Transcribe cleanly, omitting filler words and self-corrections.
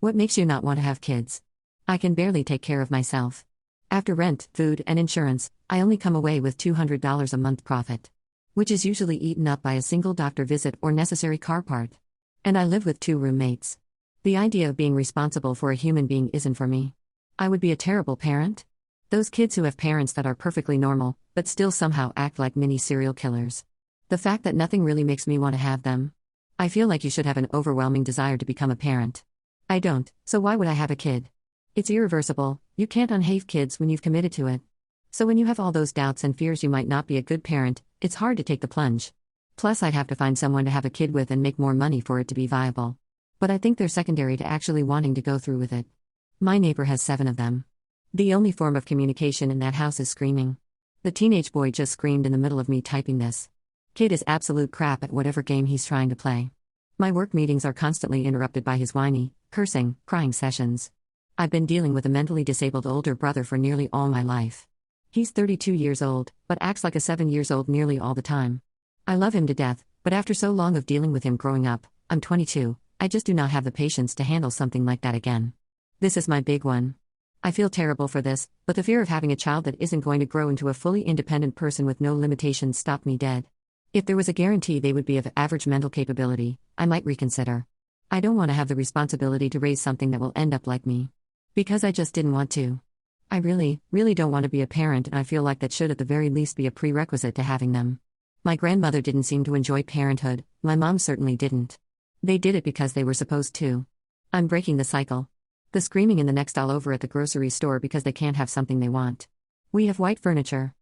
What makes you not want to have kids? I can barely take care of myself. After rent, food, and insurance, I only come away with $200 a month profit, which is usually eaten up by a single doctor visit or necessary car part. And I live with 2 roommates. The idea of being responsible for a human being isn't for me. I would be a terrible parent. Those kids who have parents that are perfectly normal, but still somehow act like mini serial killers. The fact that nothing really makes me want to have them. I feel like you should have an overwhelming desire to become a parent. I don't, so why would I have a kid? It's irreversible, you can't unhave kids when you've committed to it. So when you have all those doubts and fears you might not be a good parent, it's hard to take the plunge. Plus I'd have to find someone to have a kid with and make more money for it to be viable. But I think they're secondary to actually wanting to go through with it. My neighbor has 7 of them. The only form of communication in that house is screaming. The teenage boy just screamed in the middle of me typing this. Kid is absolute crap at whatever game he's trying to play. My work meetings are constantly interrupted by his whiny, cursing, crying sessions. I've been dealing with a mentally disabled older brother for nearly all my life. He's 32 years old, but acts like a 7-year-old nearly all the time. I love him to death, but after so long of dealing with him growing up, I'm 22, I just do not have the patience to handle something like that again. This is my big one. I feel terrible for this, but the fear of having a child that isn't going to grow into a fully independent person with no limitations stopped me dead. If there was a guarantee they would be of average mental capability, I might reconsider. I don't want to have the responsibility to raise something that will end up like me. Because I just didn't want to. I really don't want to be a parent, and I feel like that should at the very least be a prerequisite to having them. My grandmother didn't seem to enjoy parenthood, my mom certainly didn't. They did it because they were supposed to. I'm breaking the cycle. The screaming in the next all over at the grocery store because they can't have something they want. We have white furniture.